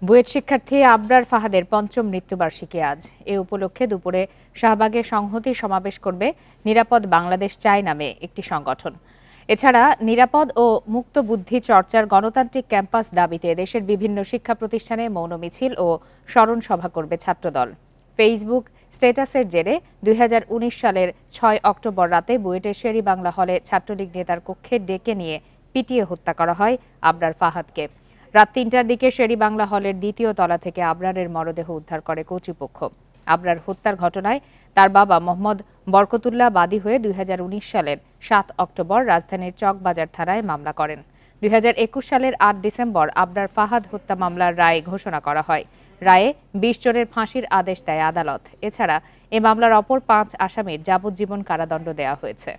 বুয়েট শিক্ষার্থী আবরার ফাহাদের পঞ্চম মৃত্যুবার্ষিকী আজ। এ উপলক্ষে দুপুরে শাহবাগে সংহতি সমাবেশ করবে নিরাপদ বাংলাদেশ চাই নামে একটি সংগঠন। এছাড়া নিরাপদ ও মুক্ত বুদ্ধি চর্চার গণতান্ত্রিক ক্যাম্পাস দাবিতে দেশের বিভিন্ন শিক্ষা প্রতিষ্ঠানে মৌন মিছিল ও স্মরণ সভা করবে ছাত্রদল। ফেসবুক স্ট্যাটাসের জেরে ২০১৯ সালের ৬ অক্টোবর রাতে বুয়েটের শের-ই-বাংলা হলে ছাত্রলীগ নেতার কক্ষে ডেকে নিয়ে পিটিয়ে হত্যা করা হয় আবরার ফাহাদকে। রাত ৩টার দিকে শের-ই-বাংলা হলের দ্বিতীয় তলা থেকে আবরারের মরদেহ উদ্ধার করে কর্তৃপক্ষ। আবরার হত্যার ঘটনায় তার বাবা মোহাম্মদ বরকতুল্লাহ বাদী হয়ে ২০১৯ সালের ৭ অক্টোবর রাজধানীর চকবাজার থানায় মামলা করেন। ২০২১ সালের ৮ ডিসেম্বর আবরার ফাহাদ হত্যা মামলার রায় ঘোষণা করা হয়। রায়ে ২০ জনের ফাঁসির আদেশ দেয় আদালত। এছাড়া এ মামলার অপর ৫ আসামির যাবজ্জীবন কারাদণ্ড দেওয়া হয়েছে।